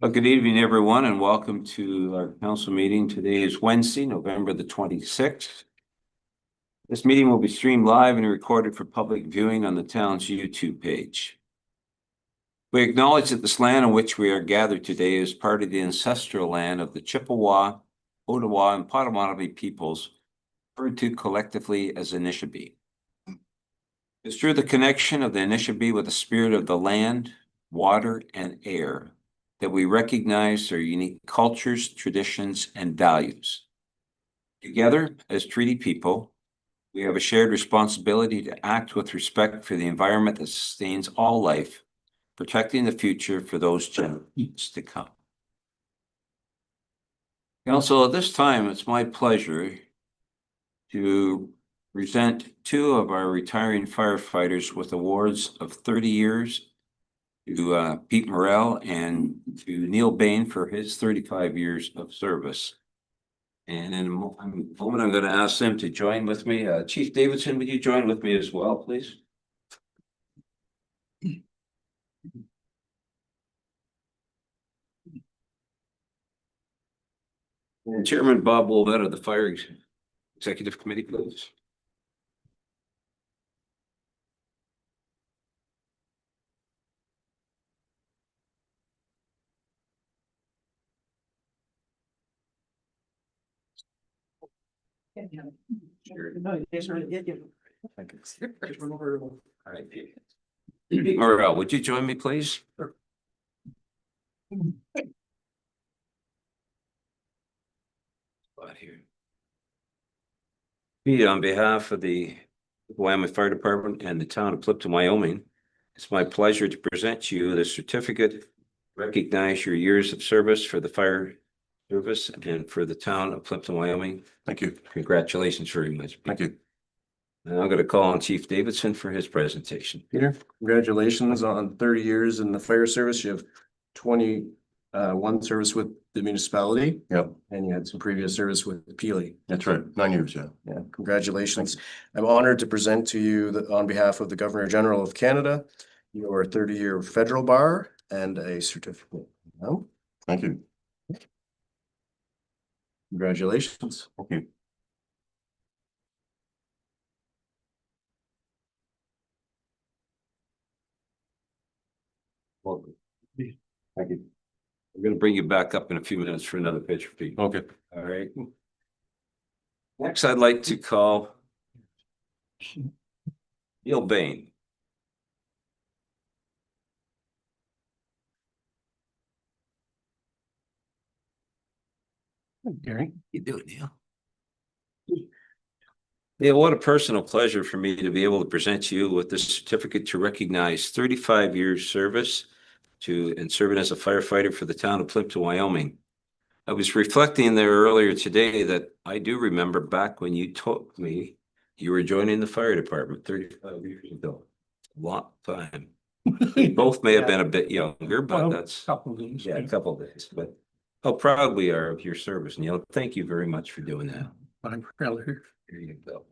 Well, good evening, everyone, and welcome to our council meeting. Today is Wednesday, November the 26th. This meeting will be streamed live and recorded for public viewing on the town's YouTube page. We acknowledge that this land on which we are gathered today is part of the ancestral land of the Chippewa, Ottawa, and Potawatomi peoples, referred to collectively as Anishinaabe. It's through the connection of the Anishinaabe with the spirit of the land, water, and air that we recognize their unique cultures, traditions, and values. Together, as treaty people, we have a shared responsibility to act with respect for the environment that sustains all life, protecting the future for those generations to come. Council, at this time, it's my pleasure to present two of our retiring firefighters with awards of 30 years to Pete Morrell and to Neil Bain for his 35 years of service. And in a moment, I'm going to ask them to join with me. Chief Davidson, would you join with me as well, please? And Chairman Bob Wolvett of the Fire Executive Committee, please. All right. Pete Morrell, would you join me, please? Sure. Here. Pete, on behalf of the Wyoming Fire Department and the town of Plympton-Wyoming, it's my pleasure to present you the certificate, recognize your years of service for the fire service and for the town of Plympton-Wyoming. Thank you. Congratulations very much. Thank you. And I'm going to call on Chief Davidson for his presentation. Peter, congratulations on 30 years in the fire service. You have 21 service with the municipality. Yep. And you had some previous service with Peely. That's right. 9 years, yeah. Yeah, congratulations. I'm honored to present to you on behalf of the Governor General of Canada, your 30-year federal bar and a certificate. Thank you. Congratulations. Thank you. Welcome. Thank you. I'm going to bring you back up in a few minutes for another picture, Pete. Okay. All right. Next, I'd like to call Neil Bain. Gary. You do it, Neil. Yeah, what a personal pleasure for me to be able to present you with this certificate to recognize 35 years service and serving as a firefighter for the town of Plympton-Wyoming. I was reflecting there earlier today that I do remember back when you told me you were joining the fire department 35 years ago. A long time. We both may have been a bit younger, but that's a couple of days. yeah, a couple of days. But how proud we are of your service, Neil. Thank you very much for doing that. I'm really. Here you go.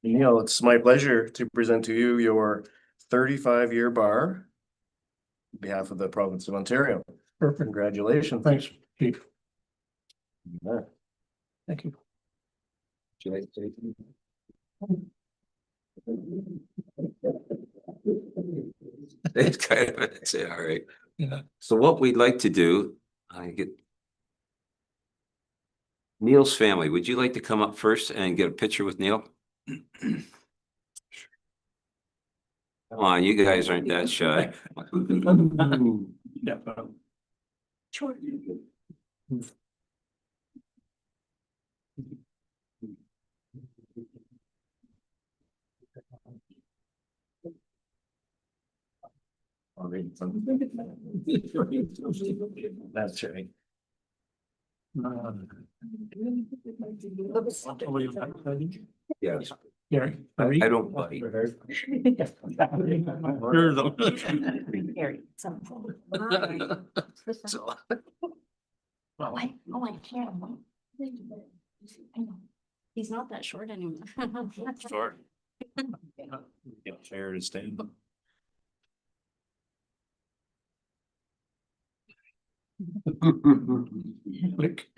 Neil, it's my pleasure to present to you your 35-year bar on behalf of the province of Ontario. Perfect. Congratulations. Thanks, Chief. Yeah. Thank you. Would you like to take it? It's kind of it's all right. Yeah. So what we'd like to do, I get Neil's family. Would you like to come up first and get a picture with Neil? Come on, you guys aren't that shy. Yeah. Sure. That's right. Yes, Gary. I don't bite. Harry, some. So, I can't. I know. He's not that short anymore. Sure. Yeah, fair to stand. Click.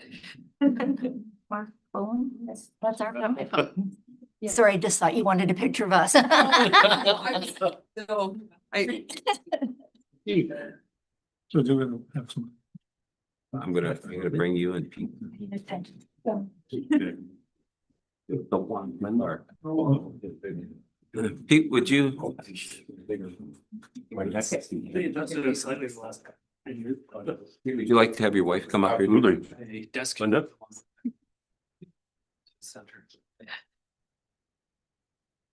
Mark phone, that's our phone. Sorry, I just thought you wanted a picture of us. No, I, So do we have some? I'm gonna bring you in, Pete. The one member. Pete, would you? Would you like to have your wife come up here? Linda?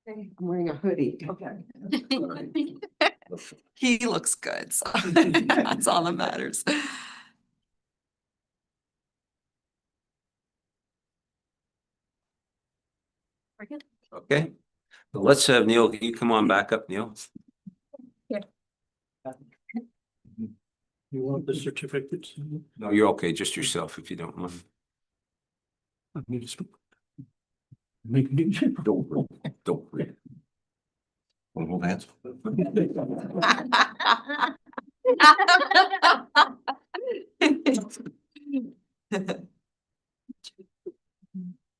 I'm wearing a hoodie. Okay. He looks good, so that's all that matters. Okay, let's have Neil, can you come on back up, Neil? You want the certificates? No, you're okay, just yourself if you don't mind. I need to make it. Don't. Wanna hold hands?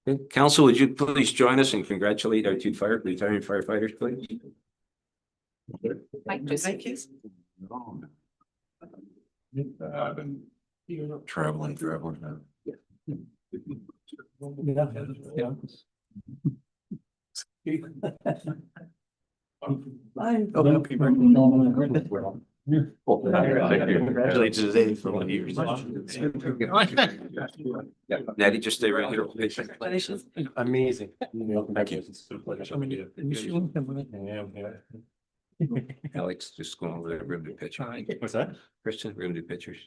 Okay, Council, would you please join us and congratulate our two retiring firefighters, please? Mike, just like his. I've been traveling. Yeah. Happy Congratulations today for 1 year. Yeah, Natty, just stay right here. Amazing. Thank you. Alex, just going over there, we're gonna do picture. What's that? Christian, we're gonna do pictures.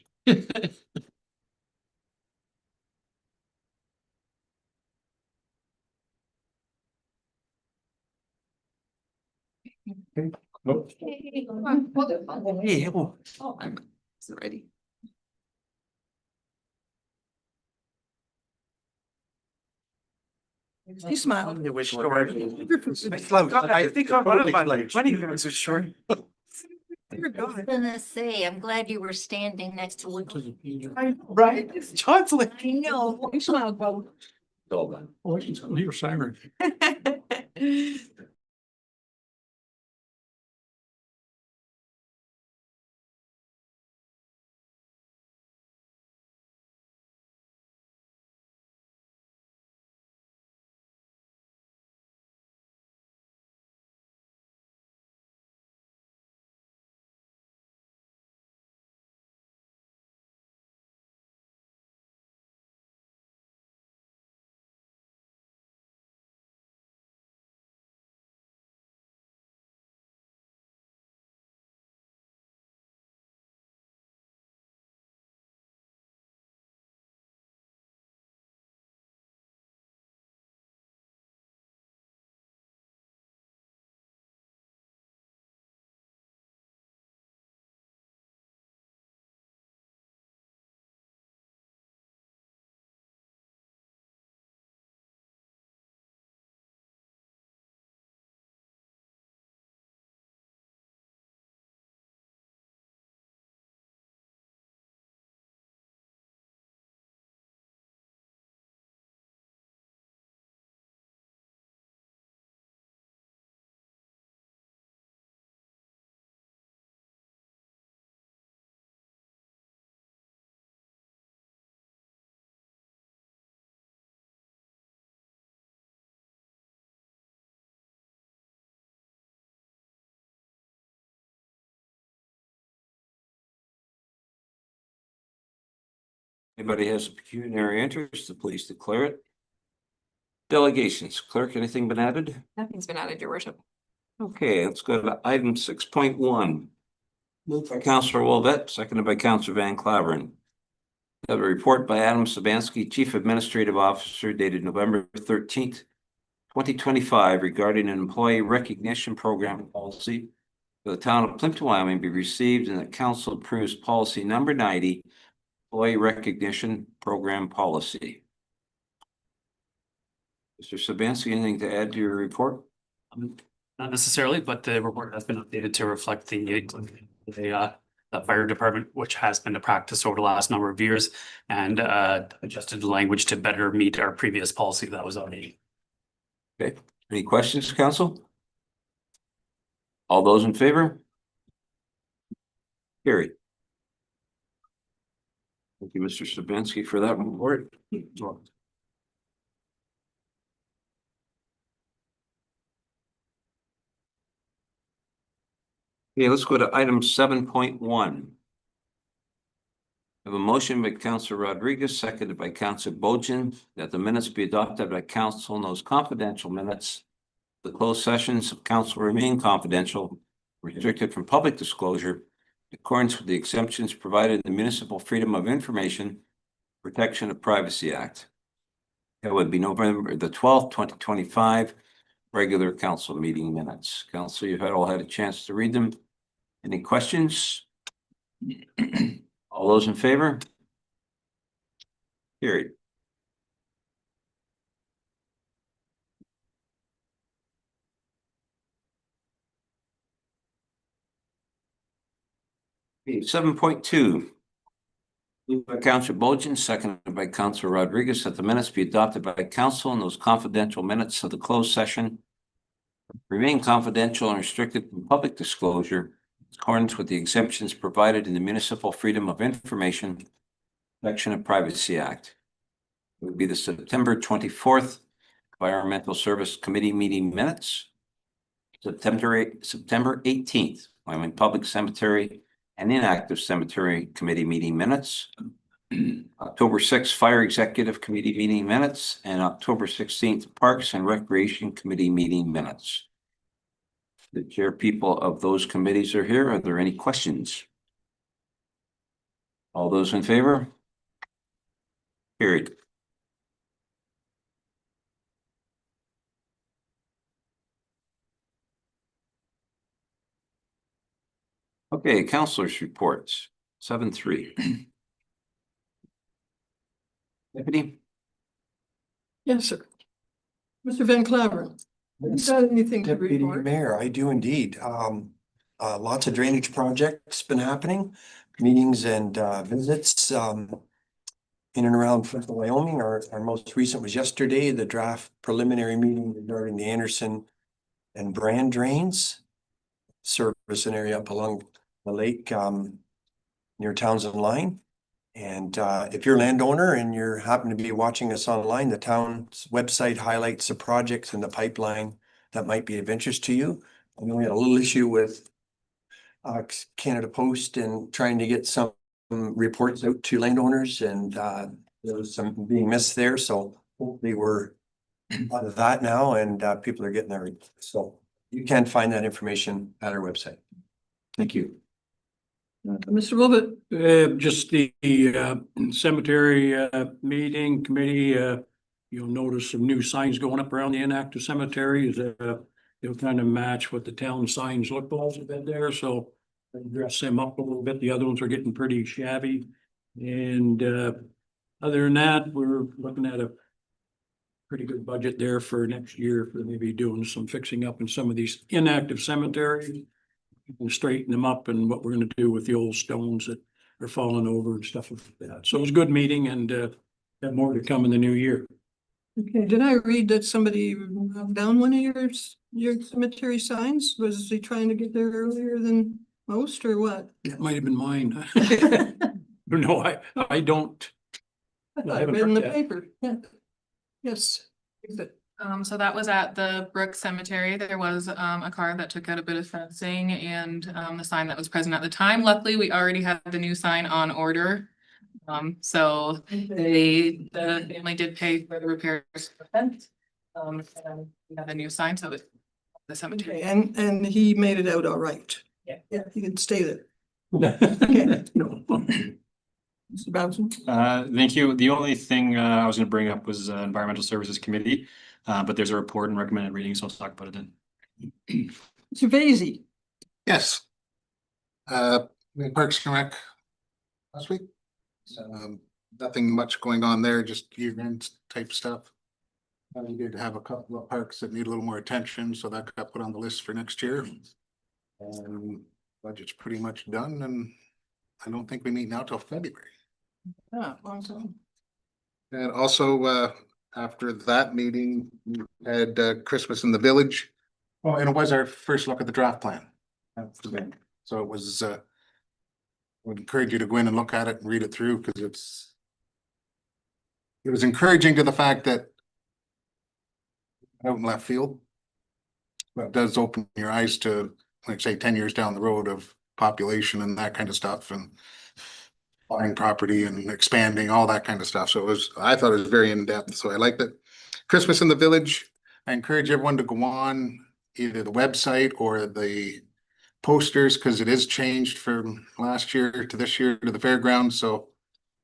Hey, oh, I'm ready. You smile. I wish. I think one of my funny guys are short. Dear I was God. gonna say, I'm glad you were standing next to Luke. Right? It's John's like. I know. You smile, Bob. It's all done. Oh, she's on your siren. Anybody has a pecuniary interest, please declare it. Delegations, clerk, anything been added? Nothing's been added, your worship. Okay, let's go to item 6.1. Moved by Councillor Wolvett, seconded by Councillor Van Claveren. Have a report by Adam Sabansky, Chief Administrative Officer, dated November 13th, 2025, regarding an employee recognition program policy for the town of Plympton-Wyoming be received and that council approves policy number 90, employee recognition program policy. Mr. Sabansky, anything to add to your report? Not necessarily, but the report has been updated to reflect the the fire department, which has been the practice over the last number of years, and adjusted the language to better meet our previous policy that was already. Okay, any questions, council? All those in favor? Carried. Thank you, Mr. Sabansky, for that report. Okay, let's go to item 7.1. I have a motion by Councilor Rodriguez, seconded by Councilor Bojan, that the minutes be adopted by council and those confidential minutes. The closed sessions of council remain confidential, restricted from public disclosure, in accordance with the exemptions provided in the Municipal Freedom of Information Protection of Privacy Act. That would be November the 12th, 2025, regular council meeting minutes. Council, you've all had a chance to read them. Any questions? All those in favor? Carried. Okay, 7.2. Moved by Councilor Bojan, seconded by Councilor Rodriguez, that the minutes be adopted by council and those confidential minutes of the closed session remain confidential and restricted from public disclosure in accordance with the exemptions provided in the Municipal Freedom of Information Protection of Privacy Act. It would be the September 24th Environmental Service Committee meeting minutes, September 18th, Wyoming Public Cemetery and Inactive Cemetery Committee meeting minutes, October 6th Fire Executive Committee meeting minutes, and October 16th Parks and Recreation Committee meeting minutes. The chair people of those committees are here. Are there any questions? All those in favor? Carried. Okay, councilors' reports, 7.3. Deputy? Yes, sir. Mr. Van Claveren, you got anything to Deputy report? Mayor, I do indeed. Lots of drainage projects been happening, meetings and visits in and around Plympton-Wyoming. Our most recent was yesterday, the draft preliminary meeting regarding the Anderson and Brand drains. Service an area up along the lake near Townsend Line. And if you're a landowner and you happen to be watching us online, the town's website highlights the projects in the pipeline that might be of interest to you. I know we had a little issue with Canada Post and trying to get some reports out to landowners, and there was some being missed there. So hopefully we're out of that now, and people are getting there. So you can find that information at our website. Thank you. Mr. Wilbert? Just the cemetery meeting committee, you'll notice some new signs going up around the inactive cemetery. They'll kind of match what the town signs look like a bit there, so dress them up a little bit. The other ones are getting pretty shabby. And other than that, we're looking at a pretty good budget there for next year for maybe doing some fixing up in some of these inactive cemeteries. And straighten them up, and what we're gonna do with the old stones that are falling over and stuff like that. So it was a good meeting, and have more to come in the new year. Okay, did I read that somebody knocked down one of your cemetery signs? Was he trying to get there earlier than most, or what? It might have been mine. No, I don't. I thought I haven't read in heard the that. paper, yeah. Yes. So that was at the Brook Cemetery. There was a car that took out a bit of fencing and the sign that was present at the time. Luckily, we already had the new sign on order. So the family did pay for the repairs for the fence. And we have a new sign, so it's the cemetery. Okay, and he made it out all right. Yeah. Yeah, he could stay there. No. Mr. Bowson? Thank you. The only thing I was gonna bring up was Environmental Services Committee, but there's a report and recommended reading, so I'll talk about it then. Mr. Vazy? Yes. We Parks and Rec last week. Nothing much going on there, just year-end type stuff. We did have a couple of parks that need a little more attention, so that got put on the list for next year. And budget's pretty much done, and I don't think we meet now till February. Yeah, long time. And also, after that meeting, we had Christmas in the Village. Oh, and it was our first look at the draft plan. So it was, would encourage you to go in and look at it and read it through, because it was encouraging to the fact that out in left field, but it does open your eyes to, like say, 10 years down the road of population and that kind of stuff, and buying property and expanding, all that kind of stuff. So I thought it was very in-depth, so I liked it. Christmas in the Village, I encourage everyone to go on either the website or the posters, because it is changed from last year to this year to the fairgrounds, so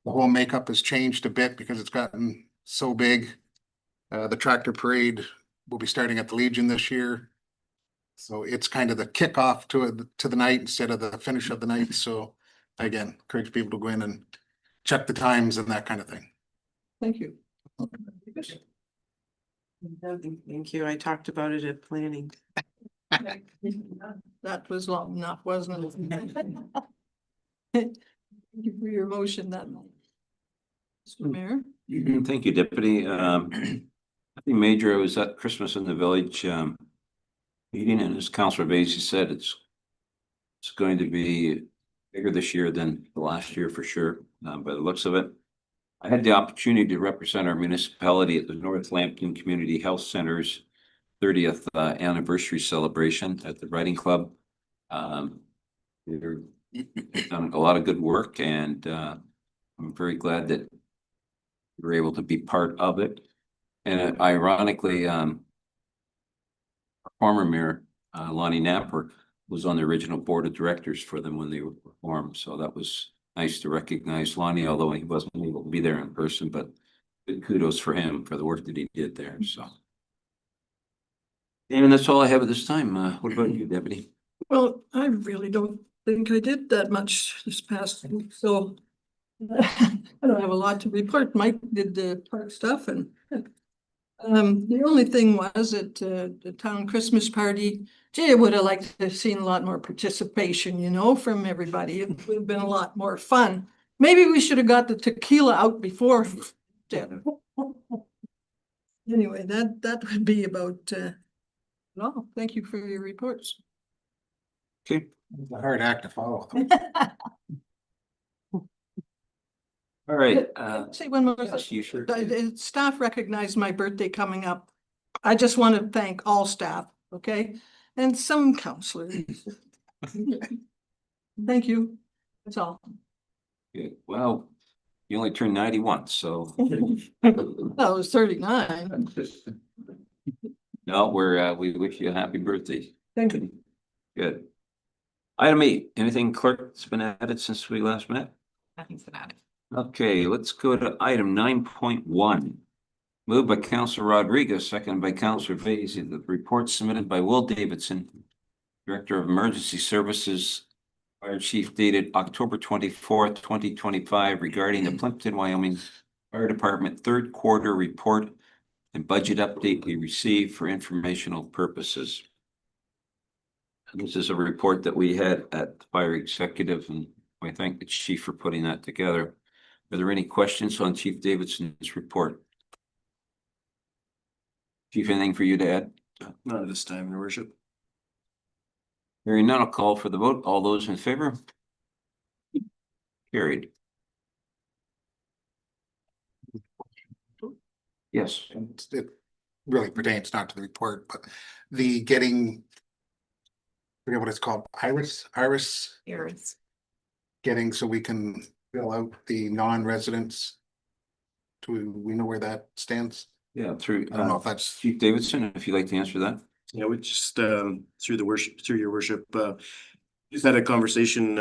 the whole makeup has changed a bit because it's gotten so big. The tractor parade will be starting at the Legion this year. So it's kind of the kickoff to the night instead of the finish of the night. So again, encourage people to go in and check the times and that kind of thing. Thank you. Thank you. I talked about it at planning. That was long enough, wasn't it? Thank you for your motion that night. Mr. Mayor? Thank you, Deputy. Nothing major. I was at Christmas in the Village meeting, and as Councillor Vasey said, it's going to be bigger this year than the last year for sure, by the looks of it. I had the opportunity to represent our municipality at the North Lambton Community Health Center's 30th anniversary celebration at the Writing Club. They've done a lot of good work, and I'm very glad that we were able to be part of it. And ironically, our former mayor, Lonnie Napper, was on the original board of directors for them when they were formed. So that was nice to recognize Lonnie, although he wasn't able to be there in person, but good kudos for him for the work that he did there. So. And that's all I have at this time. What about you, Deputy? Well, I really don't think I did that much this past week, so I don't have a lot to report. Mike did the park stuff, and the only thing was at the town Christmas party, gee, I would have liked to have seen a lot more participation, you know, from everybody. It would have been a lot more fun. Maybe we should have got the tequila out before. Anyway, that would be about no, thank you for your reports. Okay. It's a hard act to follow. All right. Say one more Yes, thing. you sure. Staff recognized my birthday coming up. I just want to thank all staff, okay? And some counselors. Thank you. That's all. Good. Well, you only turned 91, so. I was 39. No, we wish you a happy birthday. Thank you. Good. Item 8, anything clerk's been added since we last met? Nothing's been added. Okay, let's go to item 9.1. Moved by Councillor Rodriguez, seconded by Councillor Vasey. The report submitted by Will Davidson, Director of Emergency Services, Fire Chief, dated October 24th, 2025, regarding the Plympton-Wyoming Fire Department third quarter report and budget update we received for informational purposes. And this is a report that we had at the Fire Executive, and I thank the Chief for putting that together. Are there any questions on Chief Davidson's report? Chief, anything for you to add? Not at this time, Your Worship. Hearing none, I'll call for the vote. All those in favor? Carried. Yes. It really pertains not to the report, but the getting, I forget what it's called, Iris, getting so we can fill out the non-residents. Do we know where that stands? Yeah, through, I don't know if that's, Chief Davidson, if you'd like to answer that. Yeah, we just, through your worship, just had a conversation,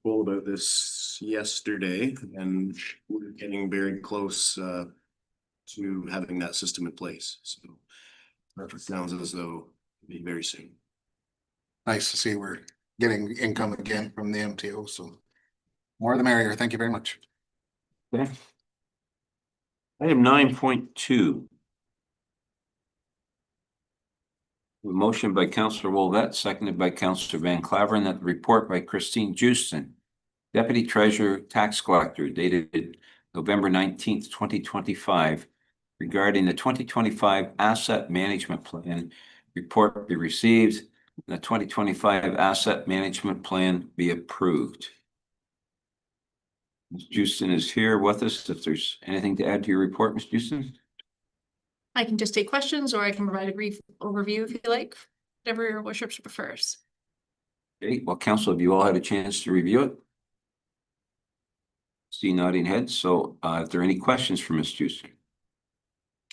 all about this yesterday, and we're getting very close, to having that system in place. So it sounds as though it'll be very soon. nice to see we're getting income again from the MTO, so more the merrier. Thank you very much. Okay. Item 9.2. Motion by Councillor Wolvett, seconded by Councillor Van Claveren, that the report by Christine Houston, Deputy Treasurer Tax Collector dated November 19th, 2025 regarding the 2025 Asset Management Plan report be received and the 2025 Asset Management Plan be approved. Ms. Houston is here with us. If there's anything to add to your report, Ms. Houston? I can just take questions or I can provide a brief overview if you like, whatever your worship prefers. Okay, well, council, have you all had a chance to review it? See nodding heads. So if there are any questions for Ms. Houston?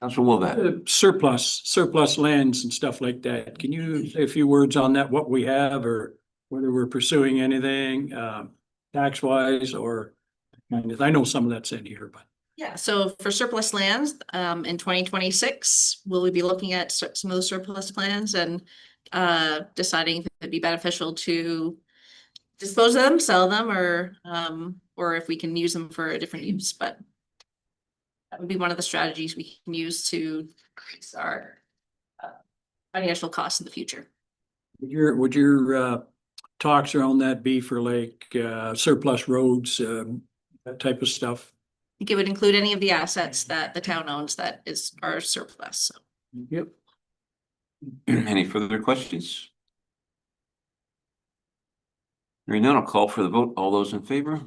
Councilor Wolvat. Surplus lands and stuff like that. Can you say a few words on that, what we have or whether we're pursuing anything tax wise or I know some of that's in here, but. Yeah, so for surplus lands, in 2026, will we be looking at some of the surplus plans and deciding if it'd be beneficial to dispose of them, sell them, or if we can use them for a different use, but that would be one of the strategies we can use to increase our financial costs in the future. Would your talks around that be for like surplus roads, that type of stuff? I think it would include any of the assets that the town owns that is our surplus. So. Yep. Any further questions? Hearing none, I'll call for the vote. All those in favor?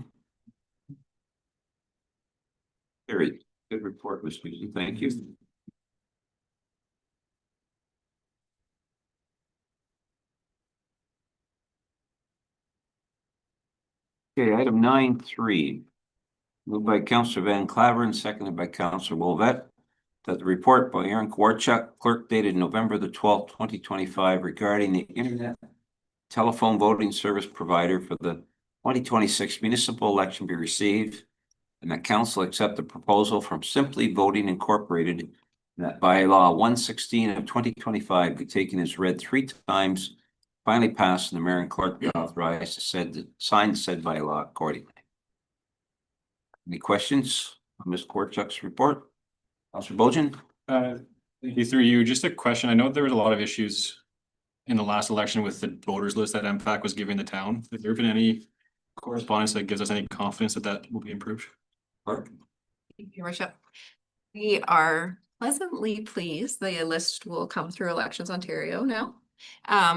Carried. Good report, Ms. Houston. Thank you. Okay, item 9.3. Moved by Councillor Van Claveren, seconded by Councillor Wolvet, that the report by Aaron Kwarchuk, clerk dated November the 12th, 2025, regarding the internet telephone voting service provider for the 2026 municipal election be received, and that council accept the proposal from Simply Voting Incorporated, and that bylaw 116 of 2025 be taken as read 3 times, finally passed, and the mayor and clerk be authorized to sign said bylaw accordingly. Any questions on Ms. Kwarchuk's report? Councillor Bojan? Thank you. Through you, just a question. I know there was a lot of issues in the last election with the voters list that MPAC was giving the town. Has there been any correspondence that gives us any confidence that that will be improved? Clerk? Your worship, we are pleasantly pleased the list will come through Elections Ontario now.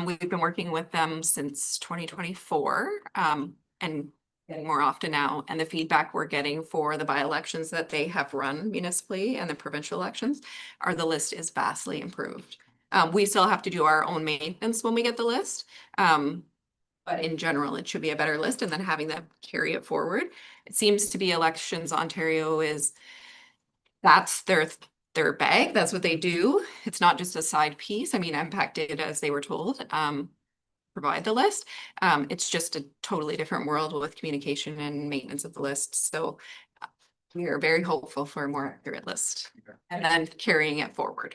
We've been working with them since 2024 and getting more often now, and the feedback we're getting for the by-elections that they have run municipally and the provincial elections are the list is vastly improved. We still have to do our own maintenance when we get the list. But in general, it should be a better list, and then having them carry it forward. It seems to be Elections Ontario that's their bag. That's what they do. It's not just a side piece. I mean, MPAC did as they were told, provide the list. It's just a totally different world with communication and maintenance of the list. So we are very hopeful for a more accurate list and then carrying it forward.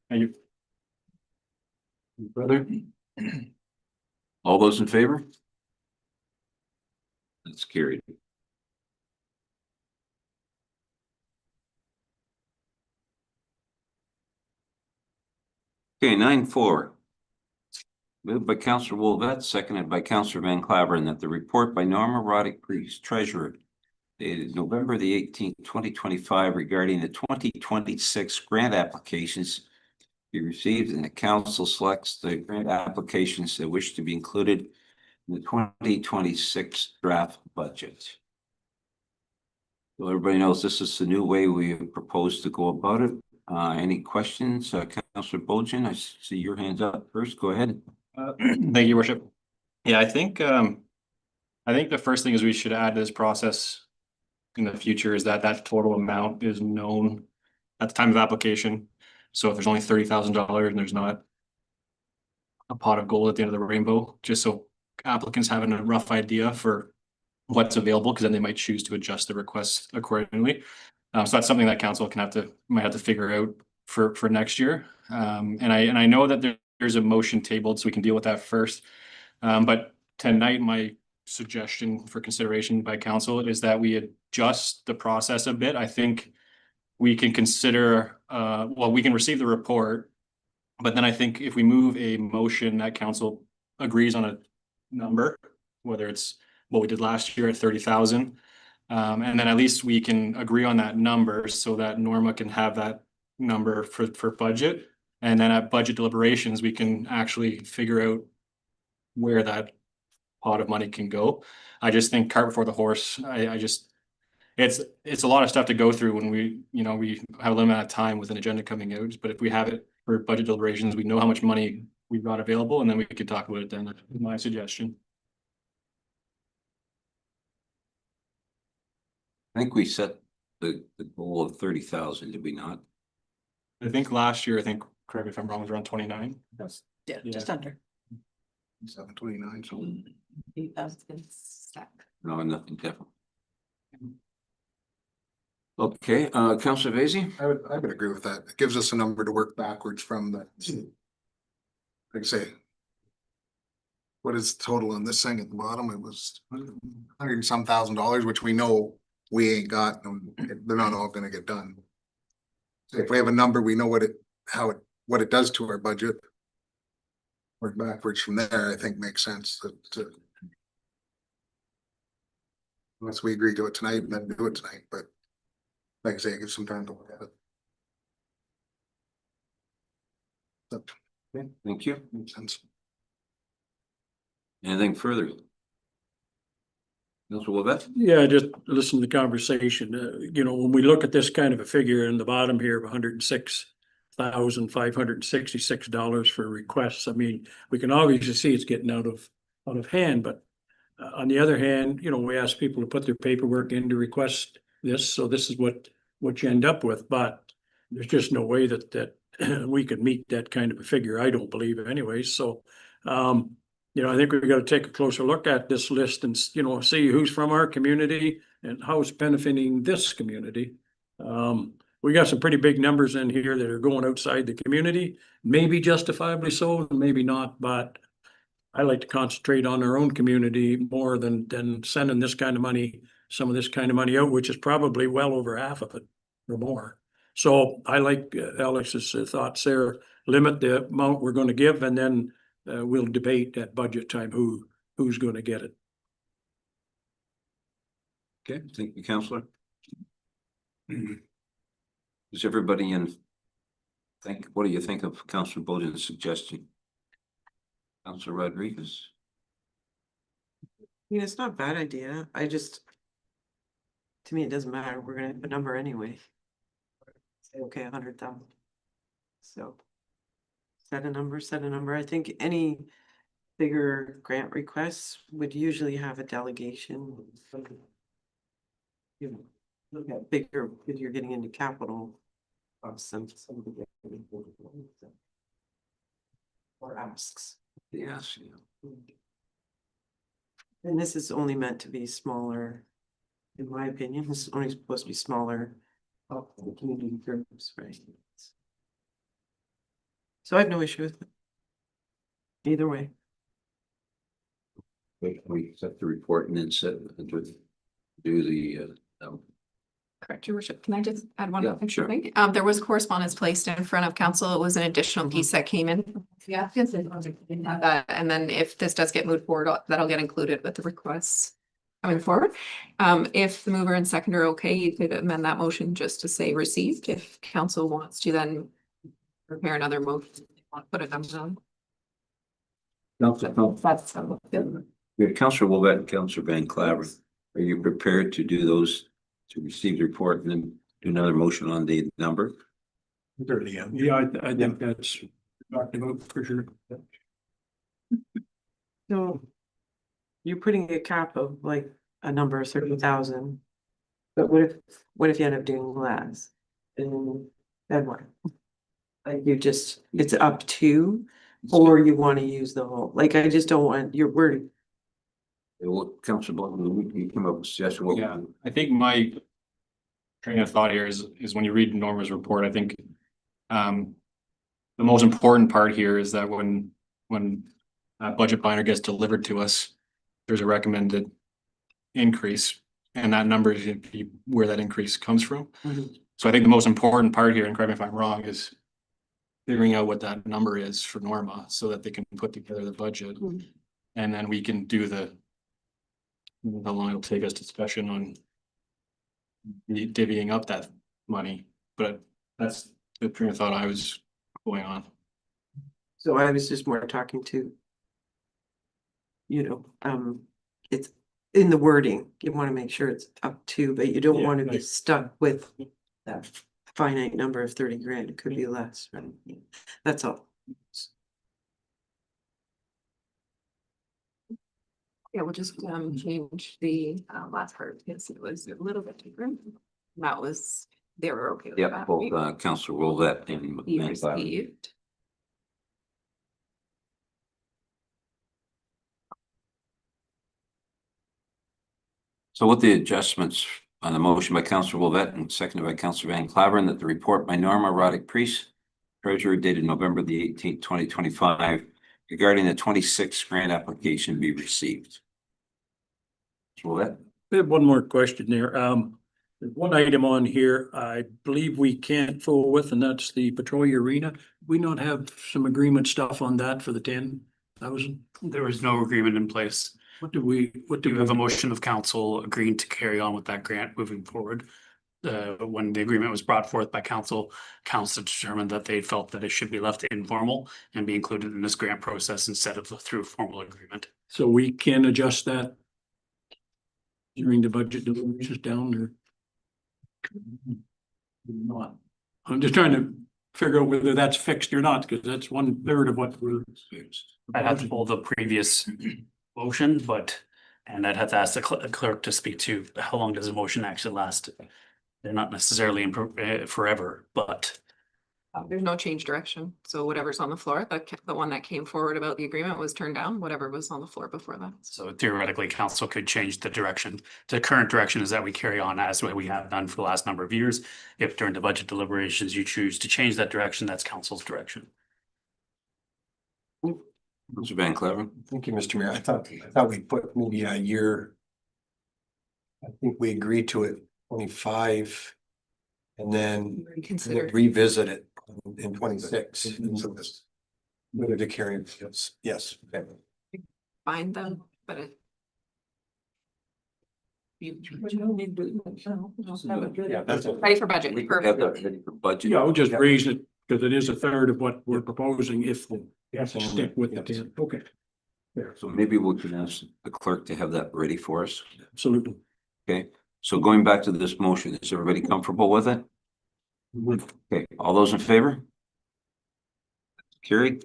Thank you. Brother? All those in favor? That's carried. Okay, 9.4. Moved by Councillor Wolvet, seconded by Councillor Van Claveren, that the report by Norma Roddick Priest, Treasurer, dated November the 18th, 2025, regarding the 2026 grant applications be received, and the council selects the grant applications that wish to be included in the 2026 draft budget. So everybody knows this is the new way we have proposed to go about it. Any questions? Councillor Bojan, I see your hands up first. Go ahead. Thank you, worship. Yeah, I think the first thing is we should add to this process in the future is that total amount is known at the time of application. So if there's only $30,000 and there's not a pot of gold at the end of the rainbow, just so applicants have a rough idea for what's available, because then they might choose to adjust the request accordingly. So that's something that council might have to figure out for next year. And I know that there's a motion tabled, so we can deal with that first. But tonight, my suggestion for consideration by council is that we adjust the process a bit. I think we can consider, we can receive the report, but then I think if we move a motion that council agrees on a number, whether it's what we did last year at 30,000. And then at least we can agree on that number so that Norma can have that number for budget. And then at budget deliberations, we can actually figure out where that pot of money can go. I just think cart before the horse, it's a lot of stuff to go through when we have a limited amount of time with an agenda coming out. But if we have it for budget deliberations, we know how much money we've got available, and then we could talk about it then. That's my suggestion. I think we set the goal of 30,000, did we not? I think last year, correct me if I'm wrong, was around 29. Yes. Yeah, Yeah. just under. 729, so 8,000 stack. No, nothing different. Okay, Councillor Vacy? I would agree with that. It gives us a number to work backwards from the. Like I say. What is the total on this thing at the bottom? It was $100 and some $1,000, which we know we ain't got, and they're not all gonna get done. So if we have a number, we know what it does to our budget. Work backwards from there, I think makes sense to. Unless we agree to it tonight, then do it tonight, but. Like I say, give some time to look at it. Okay, thank you. Makes sense. Anything further? Councillor Wabeth? Yeah, just listen to the conversation. When we look at this kind of a figure in the bottom here of $106,566 for requests, I mean, we can obviously see it's getting out of hand, but on the other hand, we ask people to put their paperwork in to request this, so this is what you end up with, but there's just no way that we could meet that kind of a figure, I don't believe anyway, so I think we've got to take a closer look at this list and, see who's from our community and how it's benefiting this community. We got some pretty big numbers in here that are going outside the community, maybe justifiably so, maybe not, but I like to concentrate on our own community more than sending this kind of money, some of this kind of money out, which is probably well over half of it or more. So I like Alex's thoughts there, limit the amount we're going to give, and then we'll debate at budget time who's going to get it. Okay, thank you, Councillor. Is everybody what do you think of Councillor Bowden's suggestion? Councillor Rodriguez? It's not a bad idea. To me, it doesn't matter. We're gonna have a number anyway. Say, okay, 100,000. So. Set a number. I think any bigger grant requests would usually have a delegation. Look at bigger, if you're getting into capital. Or asks. Yes. And this is only meant to be smaller, in my opinion, this is only supposed to be smaller community groups, right? So I have no issue with it. Either way. We set the report and then do the Correct, your worship. Can I just add one Yeah, extra sure. thing? There was correspondence placed in front of council. It was an additional piece that came in. Yeah. And then if this does get moved forward, that'll get included with the requests coming forward. If the mover and seconder are okay, you could amend that motion just to say received. If council wants to then prepare another motion, put it on. That's We have Councillor Wabeth and Councillor Van Claveren. Are you prepared to do those, to receive the report and then do another motion on the number? Yeah, I think that's talked about for sure. So you're putting a cap of like a number of 30,000. But what if you end up doing less? And then what? Like it's up to, or you want to use the whole, like, I just don't want your word. Councillor Bowden, you come up with a suggestion. Yeah, I think my train of thought here is when you read Norma's report, I think the most important part here is that when budget binder gets delivered to us, there's a recommended increase, and that number is where that increase comes from. Mhm. So I think the most important part here, and correct me if I'm wrong, is figuring out what that number is for Norma so that they can put together the budget. Mhm. And then we can do how long it'll take us discussion on divvying up that money, but that's the train of thought I was going on. So I was just more talking to, it's in the wording, you want to make sure it's up to, but you don't Yeah, want to be right. stuck with that finite number of 30 grand. It could be less, right? That's all. Yeah, we'll just change the last part because it was a little bit different. That was, they were okay with Yep, that. both Councillor Rolette and Be Van Clyburn. received. So with the adjustments on the motion by Councillor Rolette and seconded by Councillor Van Clyburn that the report by Norma Roddick Priest, Treasurer dated November the 18th, 2025, regarding the 26th grant application be received. Rolette? I have one more question there. There's one item on here I believe we can't fool with, and that's the Petrolia Arena. We not have some agreement stuff on that for the 10,000? There is no agreement in place. What do we You have a motion of council agreeing to carry on with that grant moving forward. When the agreement was brought forth by council determined that they felt that it should be left informal and be included in this grant process instead of through formal agreement. So we can adjust that during the budget deliberations down or not? I'm just trying to figure out whether that's fixed or not, because that's 1/3 of what we're. I'd have to pull the previous motion, and I'd have to ask the clerk to speak to how long does a motion actually last? They're not necessarily in forever, but There's no change direction. So whatever's on the floor, the one that came forward about the agreement was turned down, whatever was on the floor before that. so theoretically, council could change the direction. The current direction is that we carry on as we have done for the last number of years. If during the budget deliberations, you choose to change that direction, that's council's direction. Councillor Van Clyburn? Thank you, Mr. Mayor. I thought we put maybe a year. I think we agreed to it 25. And then Reconsider. revisit it in 26. Whether to carry, yes. Okay. Find them, but it. Yeah, that's it. Ready for budget. We could have that ready for budget. Yeah, I would just raise it because it is 1/3 of what we're proposing if we have to stick with the 10. Okay. So maybe we can ask the clerk to have that ready for us. Absolutely. Okay, so going back to this motion, is everybody comfortable with it? Okay, all those in favor? Carried.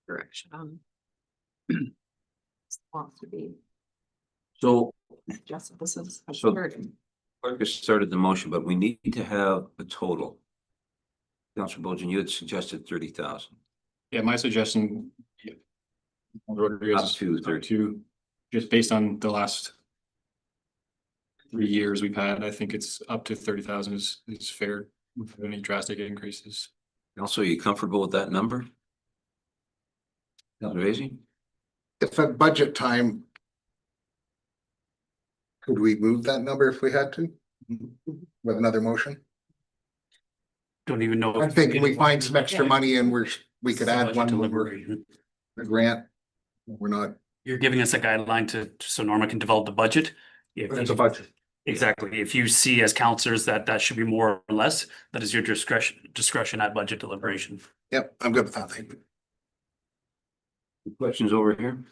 Direction. Wants to be So just, this is. So- clerk has started the motion, but we need to have a total. Councillor Bojan, you had suggested 30,000. Yeah, my suggestion. Yeah. Rotary Up is to 32, just based on the last 3 years we've had, I think it's up to 30,000 is fair without any drastic increases. Also, are you comfortable with that number? Councillor Vacy? If at budget time. Could we move that number if we had to? With another motion? Don't even know. I'm thinking we find some extra money and we could add one more deliberation. grant. We're not. You're giving us a guideline so Norma can develop the budget. If It's you- a budget. Exactly. If you see as counselors that should be more or less, that is your discretion at budget deliberation. Yep, I'm good with that. Thank you. Questions over here?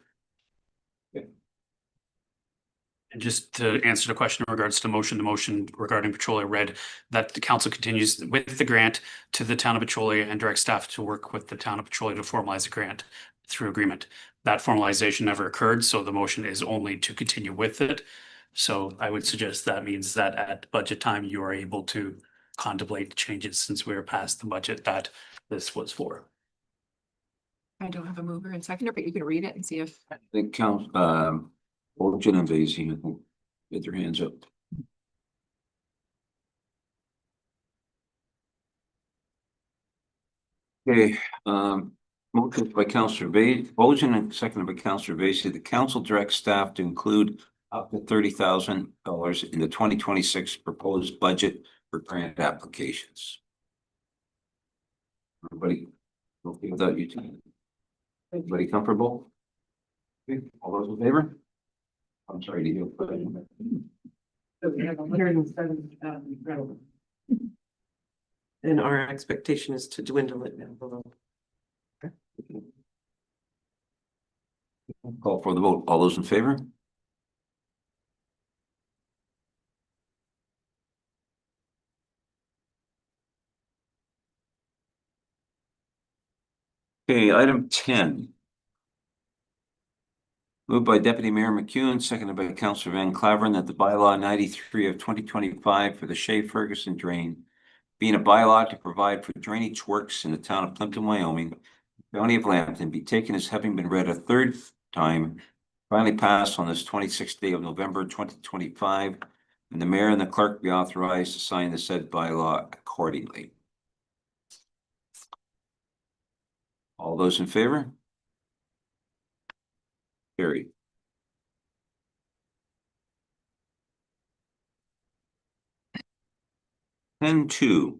And just to answer the question in regards to the motion regarding Petrolia read that the council continues with the grant to the town of Petrolia and direct staff to work with the town of Petrolia to formalize the grant through agreement. That formalization never occurred, so the motion is only to continue with it. So I would suggest that means that at budget time, you are able to contemplate changes since we're past the budget that this was for. I don't have a mover and seconder, but you can read it and see if. I think Bojan and Vacy, I think, get their hands up. Okay, motion by Councillor Bojan and seconded by Councillor Vacy. The council directs staff to include up to $30,000 in the 2026 proposed budget for grant applications. Everybody okay with that? Everybody comfortable? All those in favor? I'm sorry to you. And our expectation is to dwindle it down below. Call for the vote. All those in favor? Okay, item 10. Moved by Deputy Mayor McEwen, seconded by Councillor Van Claveren, that the bylaw 93 of 2025 for the Shea Ferguson drain, being a bylaw to provide for drainage works in the town of Plympton-Wyoming, County of Lambton, be taken as having been read a third time, finally passed on this 26th day of November 2025, and the mayor and the clerk be authorized to sign the said bylaw accordingly. All those in favor? Carried. 10-2.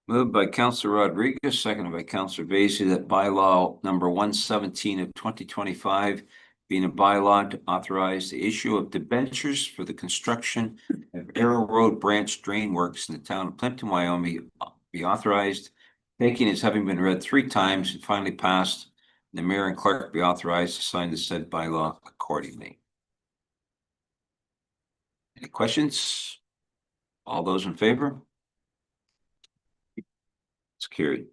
Moved by Councillor Rodriguez, seconded by Councillor Vacy, that bylaw number 117 of 2025, being a bylaw to authorize the issue of debentures for the construction of Arrow Road Branch Drain Works in the town of Plympton-Wyoming, be authorized, taking as having been read 3 times and finally passed. The mayor and clerk be authorized to sign the said bylaw accordingly. Any questions? All those in favor? It's carried.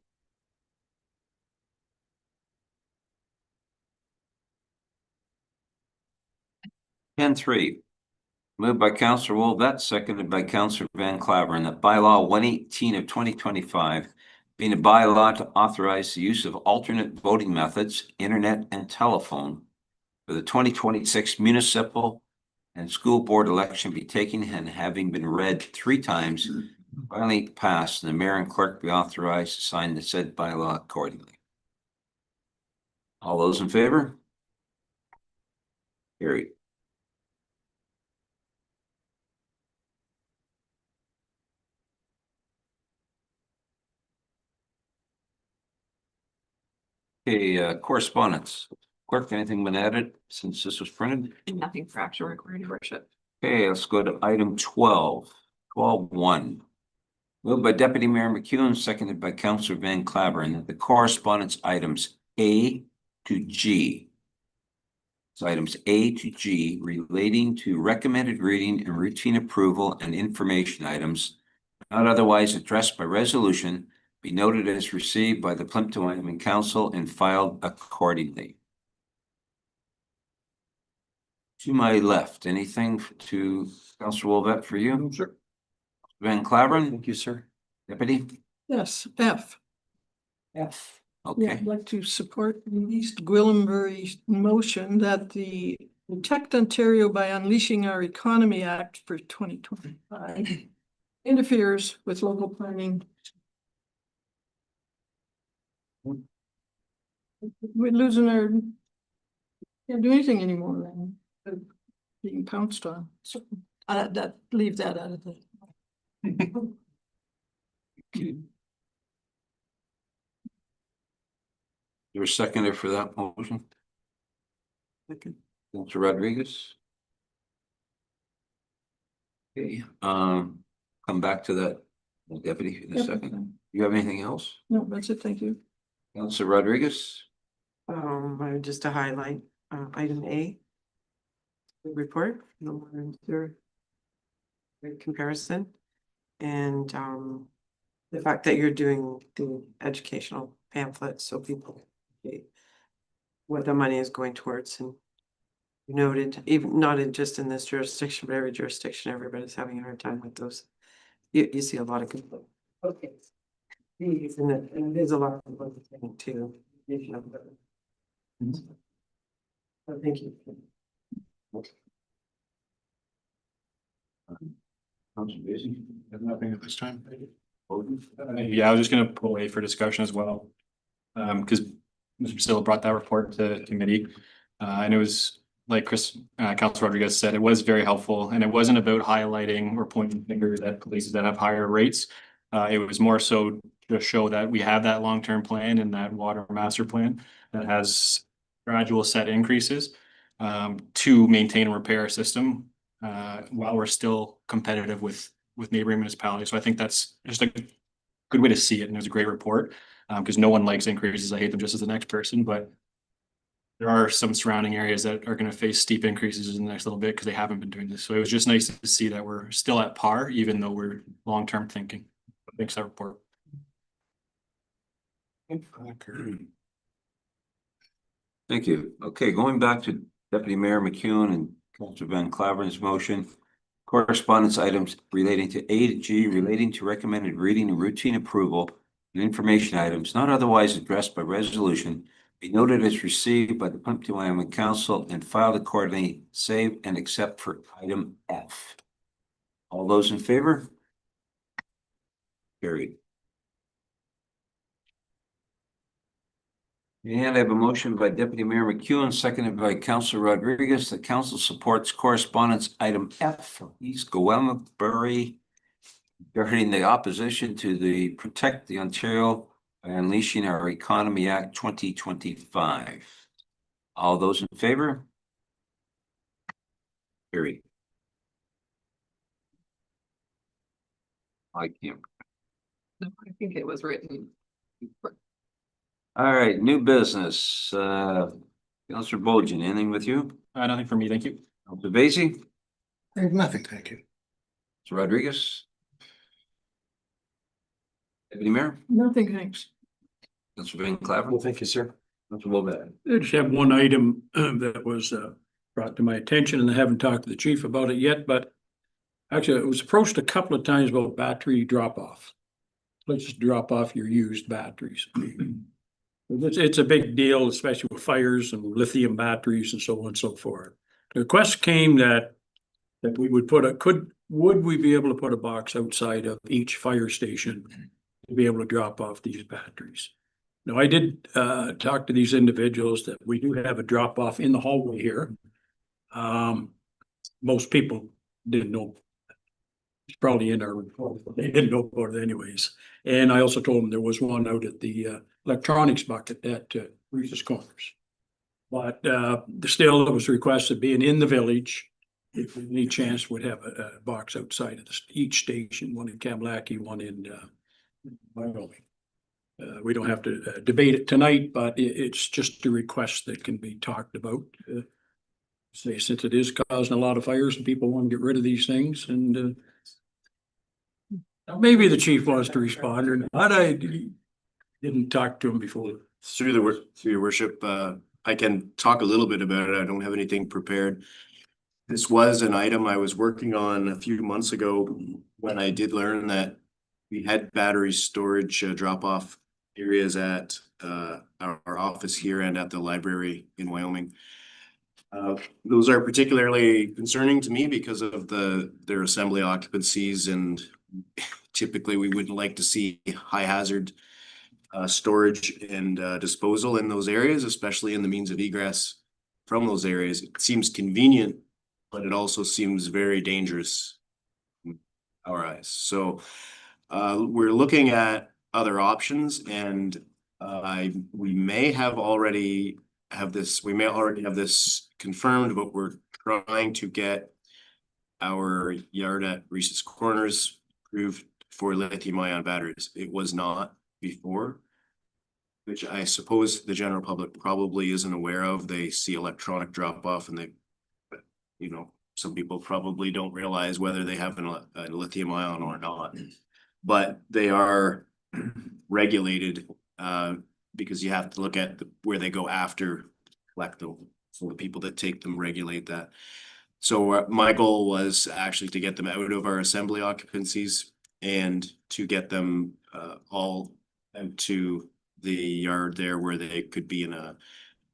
10-3. Moved by Councillor Wolvett, seconded by Councillor Van Claveren, that bylaw 118 of 2025, being a bylaw to authorize the use of alternate voting methods, internet and telephone, for the 2026 municipal and school board election, be taken and having been read 3 times, finally passed, and the mayor and clerk be authorized to sign the said bylaw accordingly. All those in favor? Carried. Okay, correspondence. Clerk, anything been added since this was printed? Nothing for action required, your worship. Okay, let's go to item 12. 12-1. Moved by Deputy Mayor McEwen, seconded by Councillor Van Claveren, that the correspondence items A to G. So items A to G relating to recommended reading and routine approval and information items not otherwise addressed by resolution be noted as received by the Plympton-Wyoming Council and filed accordingly. To my left, anything to Councillor Wolvett for you? Sure. Van Claveren? Thank you, sir. Deputy? Yes, F. F. Yeah, Okay. I'd like to support East Gwillimbury's motion that the Protect Ontario by Unleashing Our Economy Act for 2025 interferes with local planning. We're losing our, can't do anything anymore, man. We're being pounced on. So leave that out of the. Okay. You're a seconder for that motion? Councillor Rodriguez? Okay, come back to that, Deputy, in a Yep. second. You have anything else? No, that's it, thank you. Councillor Rodriguez? Just to highlight, item A. The report, no more than third. Comparison. And, the fact that you're doing the educational pamphlets so people see what the money is going towards, and you noted, even not in just in this jurisdiction, but every jurisdiction, everybody's having a hard time with those. You see a lot of people. Okay. And it is a lot of people thing too. You know, so thank you. Councillor Vacy? Nothing at this time. Yeah, I was just gonna pull A for discussion as well. Because Mr. Priscilla brought that report to committee. And it was, like Councilor Rodriguez said, it was very helpful, and it wasn't about highlighting or pointing fingers at places that have higher rates. It was more so to show that we have that long-term plan and that water master plan that has gradual set increases to maintain and repair our system while we're still competitive with neighboring municipalities. So I think that's just a good way to see it. And it was a great report because no one likes increases. I hate them just as the next person, but there are some surrounding areas that are going to face steep increases in the next little bit because they haven't been doing this. So it was just nice to see that we're still at par, even though we're long-term thinking. Thanks, that report. Thank you. Okay, going back to Deputy Mayor McEwen and Councilor Van Klaver's motion. Correspondence items relating to A to G relating to recommended reading and routine approval and information items not otherwise addressed by resolution be noted as received by the Plympton-Wyoming Council and filed accordingly, save and accept for item F. All those in favor? Carried. And I have a motion by Deputy Mayor McEwen, seconded by Councilor Rodriguez. The council supports correspondence item F from East Gowanbury regarding the opposition to the Protect the Ontario by Unleashing Our Economy Act 2025. All those in favor? Carried. I can't. No, I think it was written. All right, new business. Councilor Bolgen, anything with you? Nothing for me, thank you. Councilor Basie? I have nothing, thank you. Councilor Rodriguez? Deputy Mayor? Nothing, thanks. Councilor Van Klaver? Thank you, sir. Councilor Bobad? I just have one item that was brought to my attention, and I haven't talked to the chief about it yet, but actually it was approached a couple of times about battery drop off. Let's just drop off your used batteries. It's a big deal, especially with fires and lithium batteries and so on and so forth. The request came that we would would we be able to put a box outside of each fire station to be able to drop off these batteries? Now, I did talk to these individuals that we do have a drop off in the hallway here. Most people didn't know. It's probably in our report, but they didn't know about it anyways. And I also told them there was one out at the electronics bucket at Reese's Corners. But still, it was requested being in the village, if any chance would have a box outside of each station, one in Kamlaki, one in Wyoming. We don't have to debate it tonight, but it's just a request that can be talked about. Since it is causing a lot of fires and people want to get rid of these things, and maybe the chief wants to respond or not. I didn't talk to him before. Through your worship, I can talk a little bit about it. I don't have anything prepared. This was an item I was working on a few months ago when I did learn that we had battery storage drop-off areas at our office here and at the library in Wyoming. Those are particularly concerning to me because of their assembly occupancies, and typically we wouldn't like to see high hazard storage and disposal in those areas, especially in the means of egress from those areas. It seems convenient, but it also seems very dangerous in our eyes. So we're looking at other options, and we may already have this confirmed, but we're trying to get our yard at Reese's Corners approved for lithium-ion batteries. It was not before, which I suppose the general public probably isn't aware of. They see electronic drop-off and some people probably don't realize whether they have a lithium-ion or not, but they are regulated because you have to look at where they go after collect them. So the people that take them regulate that. So my goal was actually to get them out of our assembly occupancies and to get them all out to the yard there where they could be in a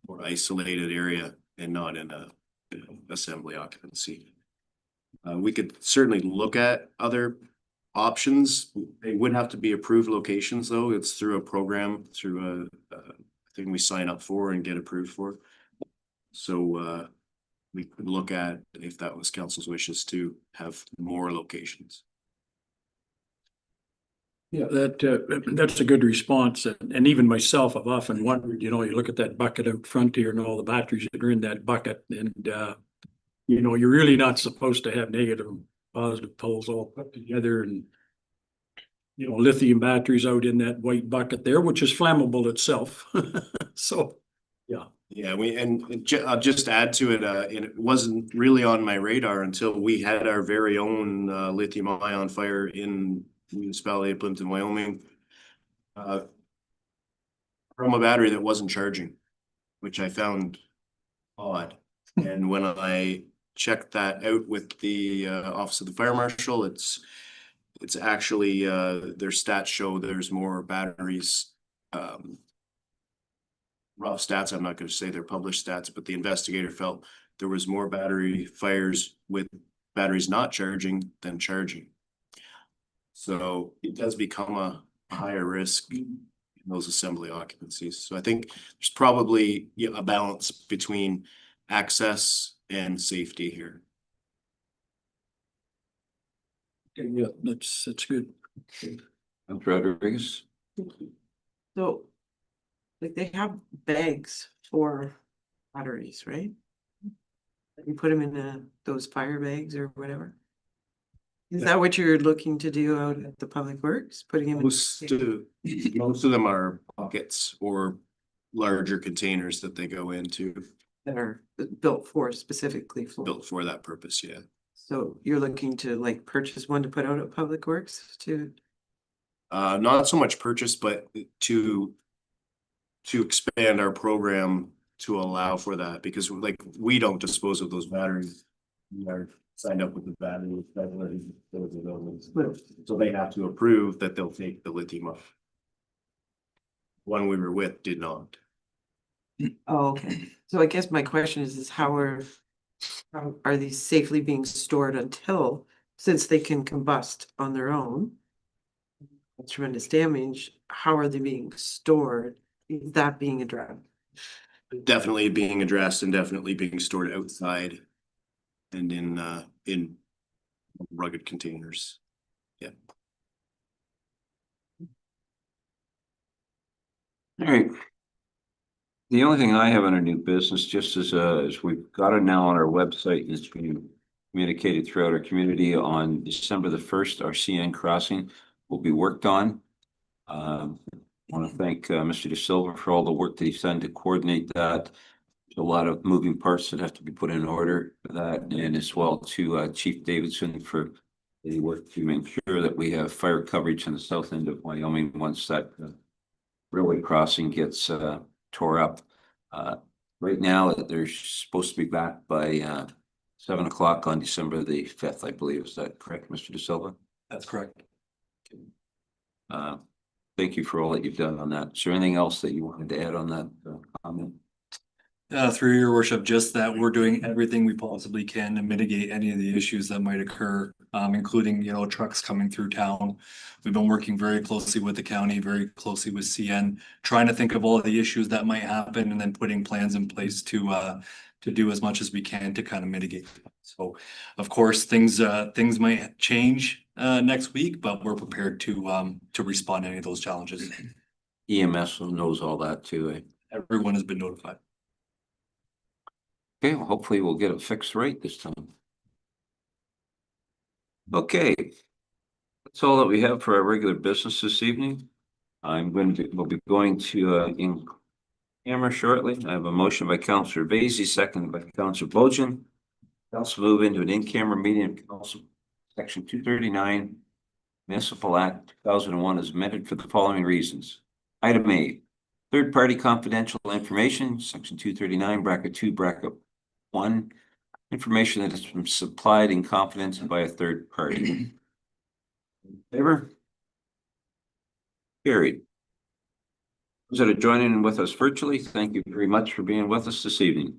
more isolated area and not in a assembly occupancy. We could certainly look at other options. They would have to be approved locations though. It's through a program, through a thing we sign up for and get approved for. So we could look at, if that was council's wishes, to have more locations. Yeah, that's a good response. And even myself, I've often wondered, you look at that bucket out front here and all the batteries that are in that bucket and, you're really not supposed to have negative and positive poles all put together and, lithium batteries out in that white bucket there, which is flammable itself. So, yeah. Yeah, I'll just add to it, and it wasn't really on my radar until we had our very own lithium ion fire in municipality of Plympton-Wyoming. From a battery that wasn't charging, which I found odd. And when I checked that out with the Office of the Fire Marshal, it's actually their stats show there's more batteries. Rough stats, I'm not going to say they're published stats, but the investigator felt there was more battery fires with batteries not charging than charging. So it does become a higher risk in those assembly occupancies. So I think there's probably a balance between access and safety here. Yeah, that's good. Rodriguez. So, like, they have bags for batteries, right? You put them in those fire bags or whatever. Is that what you're looking to do out at the Public Works, putting them? Most of them are buckets or larger containers that they go into, That are built specifically for. built for that purpose, yeah. So you're looking to like purchase one to put out at Public Works to? Not so much purchase, but to expand our program to allow for that, because like we don't dispose of those batteries. We are signed up with the battery. So they have to approve that they'll take the lithium off. One we were with did not. Oh, okay. So I guess my question is how are these safely being stored until, since they can combust on their own? Tremendous damage, how are they being stored? Is that being addressed? Definitely being addressed and definitely being stored outside and in rugged containers. Yeah. All right. The only thing I have under new business, just as we've got it now on our website, and it's being communicated throughout our community, on December the 1st, our CN crossing will be worked on. I want to thank Mr. De Silva for all the work that he's done to coordinate that. There's a lot of moving parts that have to be put in order for that, and as well to Chief Davidson for the work to make sure that we have fire coverage in the south end of Wyoming once that railway crossing gets tore up. Right now, they're supposed to be back by 7 o'clock on December the 5th, I believe. Is that correct, Mr. De Silva? That's correct. Thank you for all that you've done on that. Is there anything else that you wanted to add on that comment? Through your worship, just that we're doing everything we possibly can to mitigate any of the issues that might occur, including, trucks coming through town. We've been working very closely with the county, very closely with CN, trying to think of all the issues that might happen and then putting plans in place to do as much as we can to kind of mitigate. So, of course, things might change next week, but we're prepared to respond to any of those challenges. EMS knows all that too. Everyone has been notified. Okay, well, hopefully we'll get it fixed right this time. Okay. That's all that we have for our regular business this evening. We'll be going to in camera shortly. I have a motion by Councillor Vasey, seconded by Councillor Bojan. Also move into an in-camera meeting of Council Section 239 Municipal Act 2001 is amended for the following reasons. Item A, third-party confidential information, Section 239, bracket 2, bracket 1, information that has been supplied in confidence by a third party. In favor? Carried. Those that are joining with us virtually, thank you very much for being with us this evening.